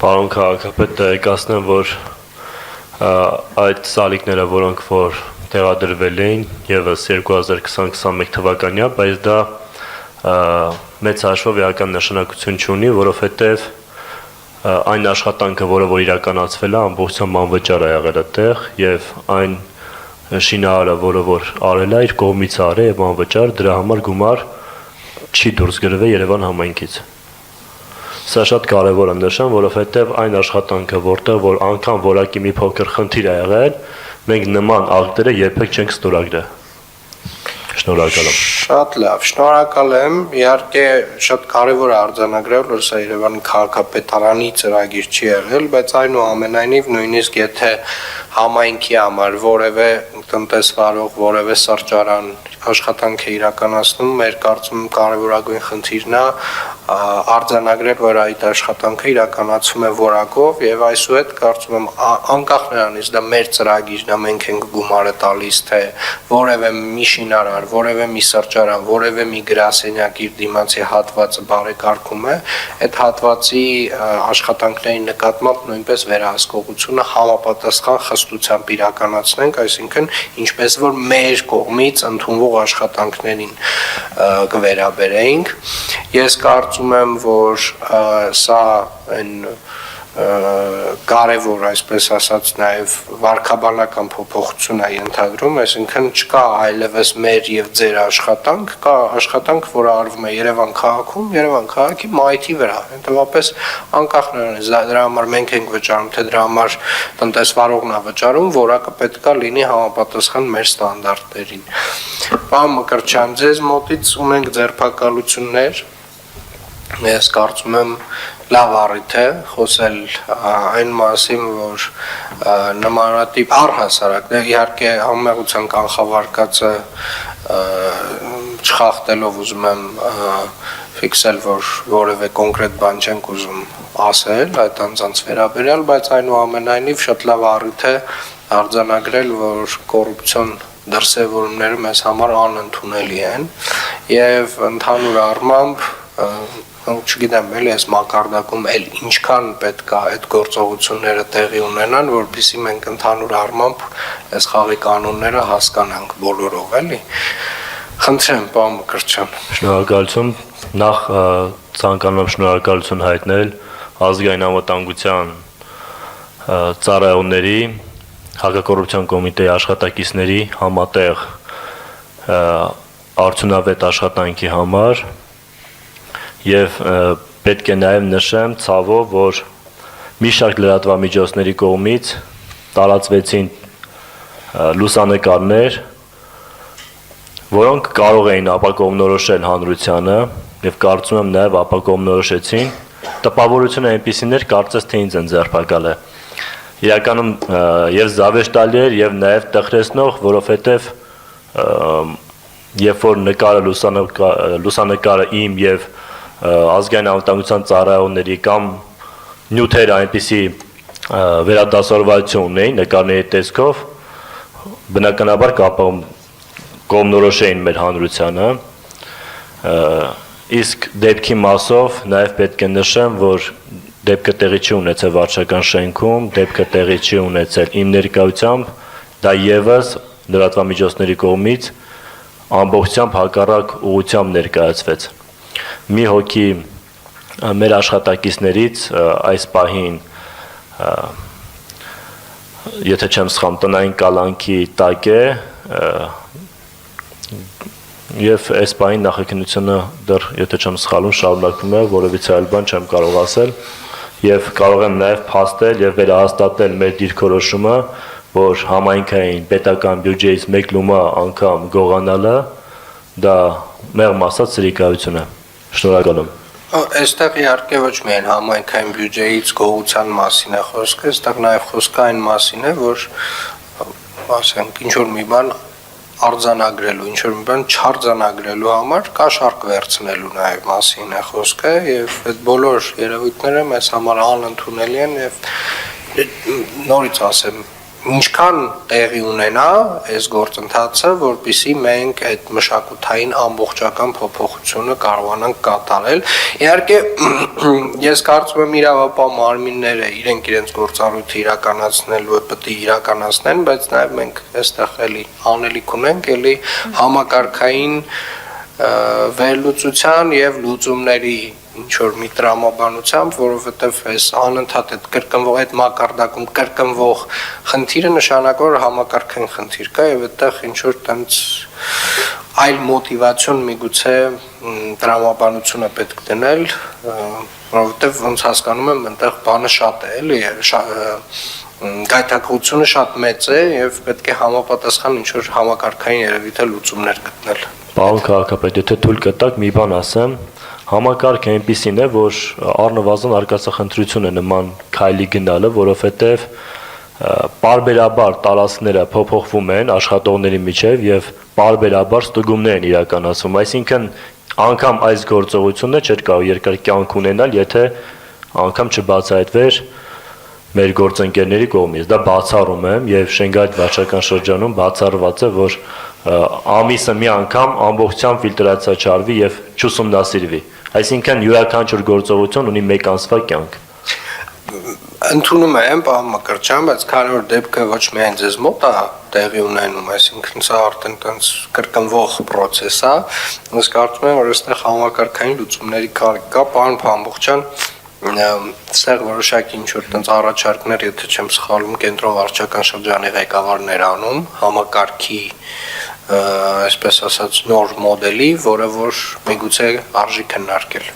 Պարոն քաղաքապետ, տեղեկացնեմ, որ այդ սալիկները, որոնք որ տեղադրվել էին ևս 2020-21 թվականյա, բայց դա մեծ հաշվով էական նշանակություն չունի, որովհետև այն աշխատանքը, որը որ իրականացվել է, ամբողջությամբ անվճար է եղել այդտեղ եւ այն շինարարը, որը որ արել է, իր կողմից արել եւ անվճար, դրա համար գումար չի դուրս գրվել Երևան համայնքից։ Սա շատ կարևոր է նշեմ, որովհետև այն աշխատանքը, որտեղ որ անգամ որակի մի փոքր խնդիր է եղել, մենք նման ակտերը երբեք չենք ստորագրել։ Շնորհակալ եմ։ Շատ լավ, շնորհակալ եմ։ Իհարկե շատ կարևոր է արձանագրել, որ սա Երևանի քաղաքապետարանի ծրագիր չի եղել, բայց այնուամենայնիվ նույնիսկ եթե համայնքի համար որևէ տնտեսվարող, որևէ սրճարան աշխատանք է իրականացնում, մեր կարծում կարևորագույն խնդիրն է արձանագրել, որ այդ աշխատանքը իրականացում է որակով եւ այսուհետ կարծում եմ անկախ նրանից դա մեր ծրագիրն է, մենք ենք գումարը տալիս, թե որևէ մի շինարար, որևէ մի սրճարան, որևէ մի գրասենյակ իր դիմացի հատվածը բարեկարգում է, այդ հատվածի աշխատանքների նկատմամբ նույնպես վերահսկողությունը համապատասխան խստությամբ իրականացնենք, այսինքն ինչպես որ մեր կողմից ընդունվող աշխատանքներին կվերաբերեինք։ Ես կարծում եմ, որ սա այն կարևոր, այսպես ասած, նաև վարքաբանական փոփոխություն է ենթադրում, այսինքն չկա այլևս մեր եւ ձեր աշխատանք, կա աշխատանք, որը արվում է Երևան քաղաքում, Երևան քաղաքի մայթի վրա։ Հետևաբար անկախ նրանից դրա համար մենք ենք վճարում, թե դրա համար տնտեսվարողն է վճարում, որակը պետքա լինի համապատասխան մեր ստանդարտներին։ Պարոն Մկրտչյան, ձեզ մոտից ունենք ձերբակալություններ։ Ես կարծում եմ լավ առիթ է խոսել այն մասին, որ նմանատիպ առհասարակ, իհարկե համեմեղության կանխավարկածը չխախտելով ուզում եմ ֆիքսել, որ որևէ կոնկրետ բան չենք ուզում ասել այդ անձանց վերաբերյալ, բայց այնուամենայնիվ շատ լավ առիթ է արձանագրել, որ կոռուպցիոն դրսևորումները մեզ համար անընդունելի են եւ ընդհանուր առմամբ չգիտեմ, էլի այս մակարդակում էլ ինչքան պետք է այդ գործողությունները տեղի ունենան, որպեսզի մենք ընդհանուր առմամբ այս խաղի կանոնները հասկանանք բոլորով, էլի։ Խնդրեմ, պարոն Մկրտչյան։ Շնորհակալություն, նախ ցանկանում եմ շնորհակալություն հայտնել ազգային անվտանգության ծառայողների, հակակոռուպցիոն կոմիտեի աշխատակիցների համատեղ արդյունավետ աշխատանքի համար եւ պետք է նաեւ նշեմ ցավով, որ մի շարք լրատվամիջոցների կողմից տարածվեցին լուսանկարներ, որոնք կարող էին ապակողմնորոշել հանրությանը եւ կարծում եմ նաեւ ապակողմնորոշեցին, տպավորությունը այնպիսիներ կարծես թե ինձ են ձերբակալել։ Իրականում եւ զավեշտալի էր եւ նաեւ տխրեցնող, որովհետեւ երբ որ լուսանկարը իմ եւ ազգային անվտանգության ծառայողների կամ նյութերը այնպիսի վերադասավորվածություն ունեին նկարների տեսքով, բնականաբար կողմնորոշեին մեր հանրությանը, իսկ դեպքի մասով նաև պետք է նշեմ, որ դեպքը տեղի չի ունեցել վարչական շենքում, դեպքը տեղի չի ունեցել իմ ներկայությամբ, դա ևս լրատվամիջոցների կողմից ամբողջությամբ հակառակ ուղղությամբ ներկայացվեց։ Մի հոգի մեր աշխատակիցներից այս պահին, եթե չեմ սխալվում, տնային կալանքի տակ է եւ այս պահին նախաքննությունը դեռ, եթե չեմ սխալվում, շարունակվում է, որևիցե այլ բան չեմ կարող ասել եւ կարող եմ նաեւ փաստել եւ վերահաստատել մեր դիրքորոշումը, որ համայնքային պետական բյուջեից 1 լումա անգամ գողանալը դա մեղմ ասած սրիկայություն է։ Շնորհակալ եմ։ Այստեղ իհարկե ոչ միայն համայնքային բյուջեից գողության մասին է խոսքը, այստեղ նաև խոսքը այն մասին է, որ ասենք ինչ որ մի բան արձանագրելու, ինչ որ մի բան չարձանագրելու համար կաշառք վերցնելու նաև մասին է խոսքը եւ այդ բոլոր երևույթները մեզ համար անընդունելի են եւ նորից ասեմ, ինչքան տեղի ունենա այս գործընթացը, որպեսզի մենք այդ մշակութային ամբողջական փոփոխությունը կարողանանք կատարել։ Իհարկե, ես կարծում եմ իրավապահ մարմինները իրենք իրենց գործառույթը իրականացնելու պետք է իրականացնեն, բայց նաև մենք այստեղ էլի անելիք ունենք, էլի համակարգային վերլուծության եւ լուծումների ինչ-որ մի տրամաբանությամբ, որովհետև այս անընդհատ այդ կրկնվող այդ մակարդակում կրկնվող խնդիրը նշանակում որ համակարգային խնդիր կա եւ այդտեղ ինչ-որ տենց այլ մոտիվացիոն միգուցե տրամաբանությունը պետք դնել, որովհետև ոնց հասկանում եմ, այնտեղ բանը շատ է, էլի գայթակղությունը շատ մեծ է եւ պետք է համապատասխան ինչ-որ համակարգային երևի թե լուծումներ գտնել։ Պարոն քաղաքապետ, եթե թույլ կտաք մի բան ասեմ, համակարգը այնպիսին է, որ առնվազն արկածախնդրություն է նման քայլի գնալը, որովհետև պարբերաբար տարածքները փոփոխվում են աշխատողների միջև եւ պարբերաբար ստուգումներ են իրականացվում, այսինքն անգամ այս գործողությունը չէր կարող երկար կյանք ունենալ, եթե անգամ չբացահայտվեր մեր գործընկերների կողմից։ Դա բացառում եմ եւ Շենգայիթ վարչական շրջանում բացառված է, որ ամիսը մի անգամ ամբողջությամբ ֆիլտրացիա չարվի եւ չուսումնասիրվի։ Այսինքն յուրաքանչյուր գործողություն ունի մեկ ամսվա կյանք։ Ընդունում եմ, պարոն Մկրտչյան, բայց քանի որ դեպքը ոչ միայն ձեզ մոտ է տեղի ունենում, այսինքն սա արդեն տենց կրկնվող process է, ես կարծում եմ, որ այստեղ համակարգային լուծումների կարիք կա, պարոն Փամբուխչյան, այստեղ որոշակի ինչ-որ տենց առաջարկներ, եթե չեմ սխալվում, կենտրոն վարչական շրջանի ղեկավարն էր անում համակարգի այսպես ասած նոր մոդելի, որը որ միգուցե արժի քննարկել։